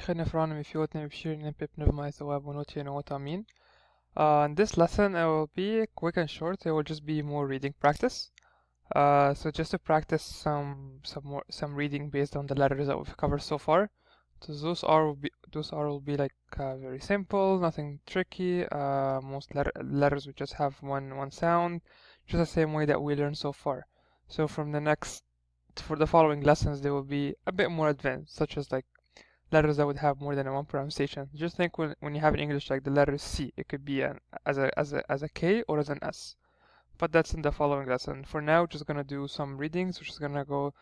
خلينا نفرعنا مفيوتنا بشيرنا بيبنا بما ثواب ونوتي وتامين. In this lesson it will be quick and short. It will just be more reading practice. So just to practice some reading based on the letters that we've covered so far. So those will be like very simple, nothing tricky. Most letters will just have one sound, just the same way that we learned so far. So for the following lessons, they will be a bit more advanced, such as like letters that would have more than one pronunciation. Just think when you have in English like the letter C, it could be as a K or as an S. But that's in the following lesson. For now, just gonna do some readings. We're just gonna go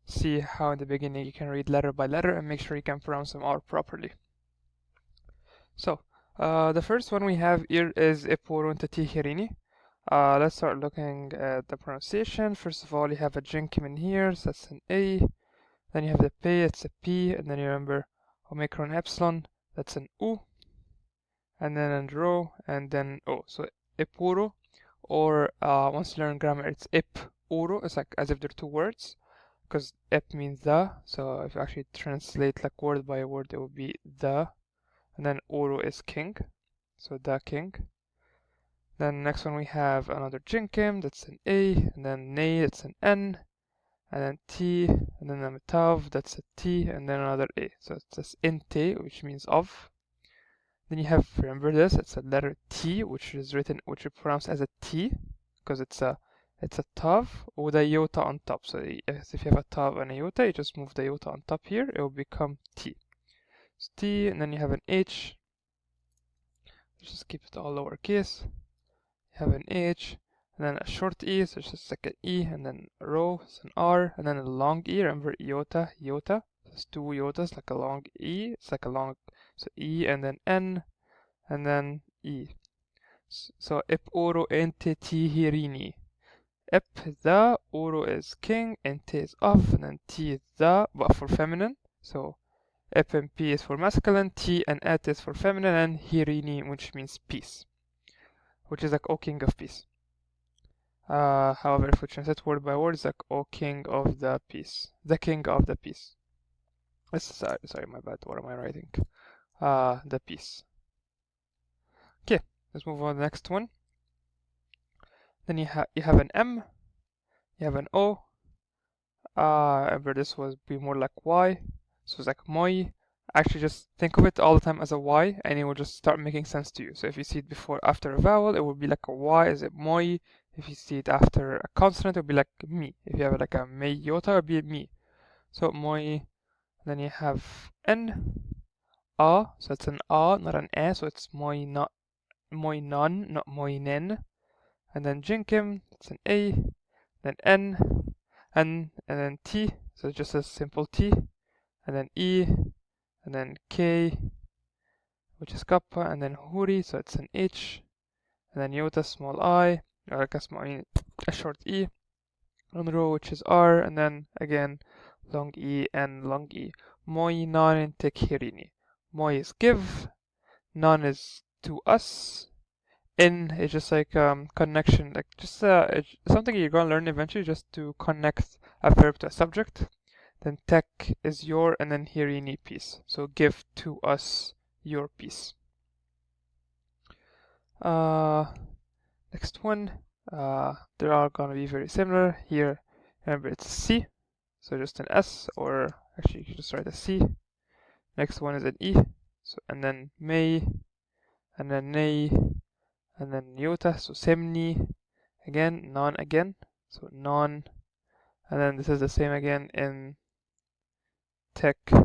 see how in the beginning you can read letter by letter and make sure you can pronounce them all properly. So the first one we have here is Ipuruntatihirini. Let's start looking at the pronunciation. First of all, you have a jinkim in here, so that's an A. Then you have the P, it's a P, and then you remember Omicron Epsilon, that's an U. And then an Rho, and then O. So Ipuru, or once you learn grammar, it's Ip-Uru. It's like as if they're two words, because Ip means the. So if you actually translate like word by word, it would be the. And then Uru is king, so the king. Then next one we have another jinkim, that's an A, and then Ne, that's an N, and then T, and then a Tav, that's a T, and then another A. So it's this Inte, which means of. Then you have, remember this, it's a letter T, which is pronounced as a T, because it's a Tav with a iota on top. So if you have a Tav and a iota, you just move the iota on top here, it will become T. It's T, and then you have an H. Let's just keep it all lowercase. You have an H, and then a short E, so it's just like an E, and then a Rho, it's an R, and then a long E, remember iota. There's two iotas, like a long E, it's like a long, so E, and then N, and then E. So Ip Oro Ente Tihirini. Ip is the, Oro is king, Ente is of, and then T is the, but for feminine. So Ip and P is for masculine, T and Et is for feminine, and Hirini, which means peace, which is like O king of peace. However, if we translate word by word, it's like O king of the peace, the king of the peace. Sorry, my bad. What am I writing? The peace. Okay, let's move on to the next one. Then you have an M, you have an O. Remember this would be more like Y, so it's like moi. Actually, just think of it all the time as a Y, and it will just start making sense to you. So if you see it after a vowel, it will be like a Y. Is it moi? If you see it after a consonant, it will be like mi. If you have like a me iota, it will be mi. So moi. Then you have N, A, so it's an A, not an E, so it's moi non, not moi nen. And then jinkim, it's an A, then N, and then T, so it's just a simple T, and then E, and then K, which is kappa, and then huri, so it's an H, and then iota, small I, or like a short E, and rho, which is R, and then again long E and long E. Moi non tekhirini. Moi is give, non is to us, in is just like connection, like just it's something you're gonna learn eventually, just to connect a verb to a subject. Then tek is your, and then hirini, peace. So give to us your peace. Next one, they're all gonna be very similar. Here, remember it's C, so just an S, or actually you can just write a C. Next one is an E, so, and then may, and then nei, and then iota, so semni, again, non again, so non, and then this is the same again in tek, hi,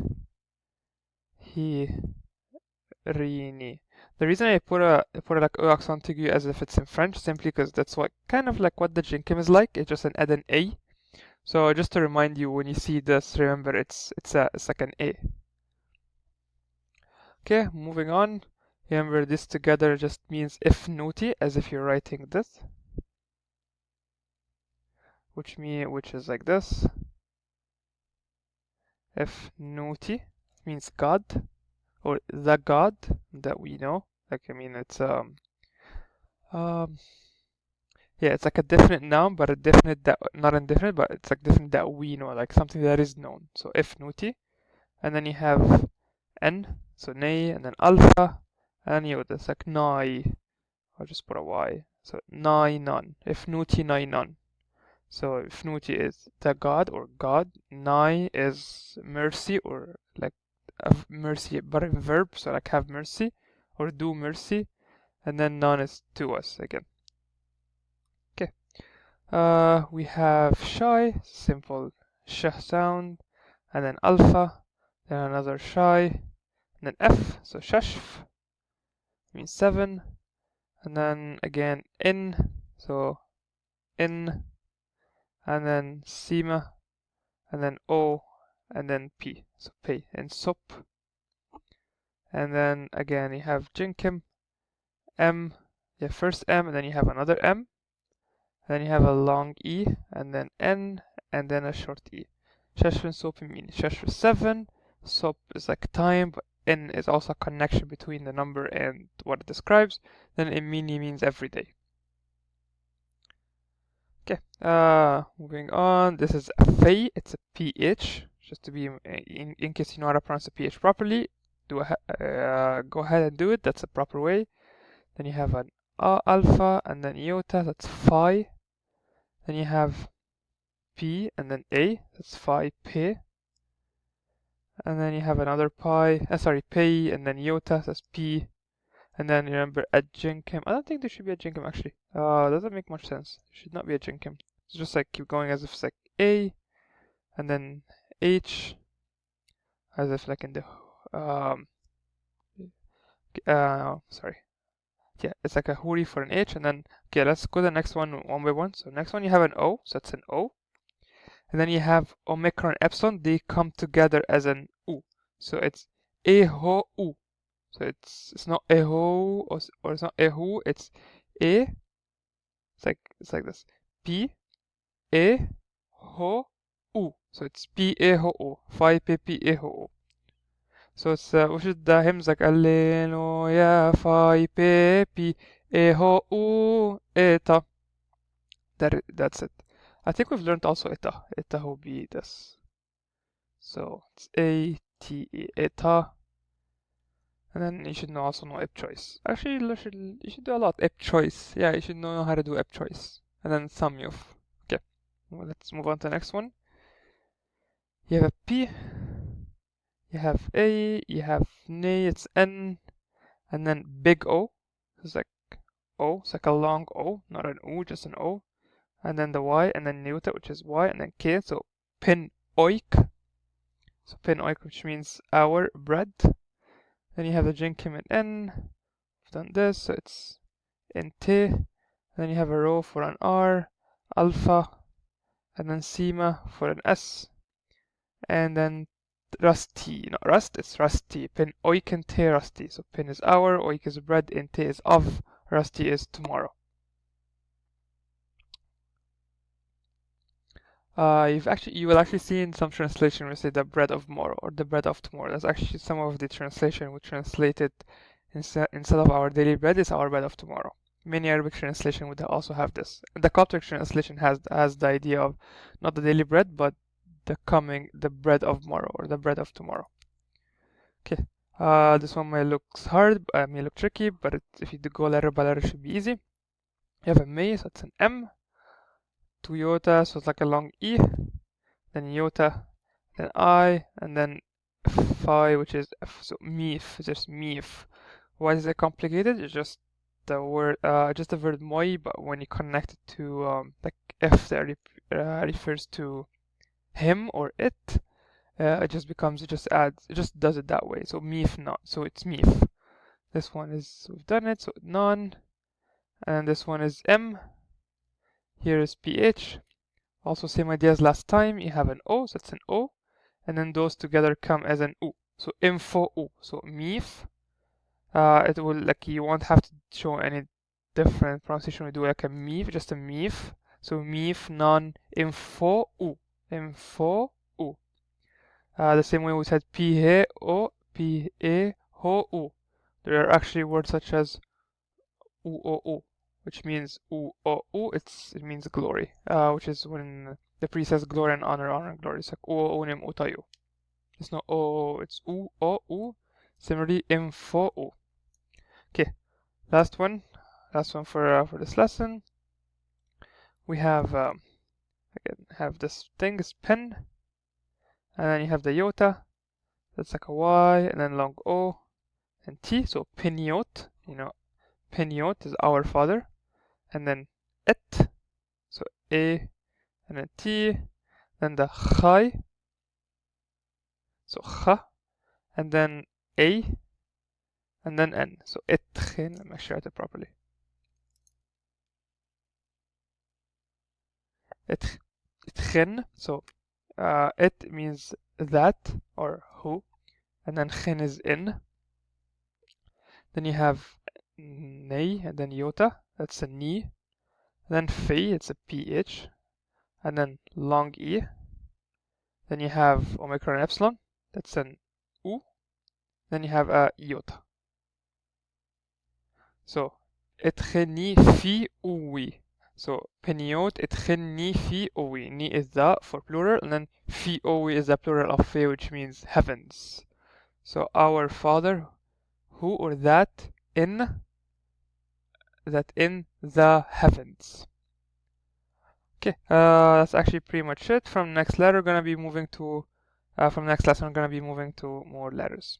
rini. The reason I put a like O accent aigu as if it's in French, simply because that's what kind of like what the jinkim is like. It's just an add an A. So just to remind you, when you see this, remember it's like an A. Okay, moving on. Remember this together just means if nuti, as if you're writing this, which is like this. If nuti means God, or the God that we know. Like, I mean, it's yeah, it's like a definite noun, but a definite that, not indefinite, but it's like definite that we know, like something that is known. So if nuti, and then you have N, so nay, and then alpha, and iota. It's like nai. I'll just put a Y. So nai non. Ifnuti nai non. So Ifnuti is the god or God. Nai is mercy or like mercy, but a verb, so like have mercy or do mercy. And then non is to us again. Okay. We have shy, simple sh sound, and then alpha, then another shy, and then F, so shashf means 7, and then again in, so in, and then sima, and then O, and then P, so P, and sup. And then again you have jinkim, M, you have first M, and then you have another M, and then you have a long E, and then N, and then a short E. Shashfin sop mean Shashfin 7, sop is like time, but N is also a connection between the number and what it describes. Then imini means every day. Okay, moving on. This is a fei, it's a PH. Just to be, in case you know how to pronounce the PH properly, go ahead and do it, that's the proper way. Then you have an alpha, and then iota, that's phi. Then you have P, and then A, that's phi P. And then you have another pi, P, and then iota, that's P. And then remember a jinkim. I don't think there should be a jinkim actually. Doesn't make much sense. There should not be a jinkim. It's just like keep going as if it's like A, and then H, as if like in the sorry. Yeah, it's like a huri for an H, and then okay, let's go to the next one by one. So next one you have an O, so it's an O. And then you have omicron epsilon, they come together as an U. So it's eho U. So it's not eho or it's not ehu, it's e. It's like this. P e ho U. So it's P e ho U. Phi p p e ho U. So it's وشد hymns like Alleluia Phi p p e ho U eta. That's it. I think we've learned also eta. Eta will be this. So it's A T E eta. And then you should also know ip choice. Actually, you should do a lot ip choice. Yeah, you should know how to do ip choice. And then samyuf. Okay, well, let's move on to the next one. You have a P, you have A, you have N, it's N, and then big O. It's like O, it's like a long O, not an U, just an O. And then the Y, and then Neuta, which is Y, and then K, so pin oik. So pin oik, which means our bread. Then you have the jinkim in N. We've done this, so it's in T. Then you have a row for an R, alpha, and then sima for an S. And then rusty, not rust, it's rusty. Pin oik in T rusty. So pin is our, oik is bread, in T is of, rusty is tomorrow. You will actually see in some translation we say the bread of tomorrow or the bread of tomorrow. That's actually some of the translation we translated instead of our daily bread is our bread of tomorrow. Many Arabic translation would also have this. The Coptic translation has the idea of not the daily bread but the bread of tomorrow or the bread of tomorrow. Okay. This one may look hard, may look tricky, but if you do go letter by letter, it should be easy. You have a may, so it's an M. Toyota, so it's like a long E, then iota, then I, and then phi, which is F, so meef, just meef. Why is it complicated? It's just the word, just the verb moi, but when you connect it to like F that refers to him or it, it just does it that way. So meef not, so it's meef. This one is, we've done it, so non, and this one is M. Here is PH. Also same idea as last time. You have an O, so it's an O. And then those together come as an U. So info U. So meef. It will like you won't have to show any different pronunciation. We do like a meef, just a meef. So meef non info U. Info U. The same way we said P he O P e ho U. There are actually words such as U O U, which means U O U, it means glory, which is when the priest says glory and honor and glory. It's like U O Unim Utayu. It's not O, it's U O U, Similarly, info. Okay, last one for this lesson. We have again this thing is pen, and then you have the iota. That's like a y, and then long o and t. So piniot, piniot is our father, and then et, so a, and then t, then the chai, so cha, and then a, and then n. So etchen. Let me make sure I write it properly. Etchen. So it means that or who, and then chen is in. Then you have nei, and then iota. That's a ni. And then phi, it's a ph, and then long e. Then you have omicron and epsilon. That's an u. Then you have a iota. So etcheni fi uwi. So peniot etcheni fi uwi. Ni is the for plural, and then fi uwi is the plural of fe, which means heavens. So our Father, who or that in the heavens. Okay, that's actually pretty much it. From next lesson, we're gonna be moving to more letters.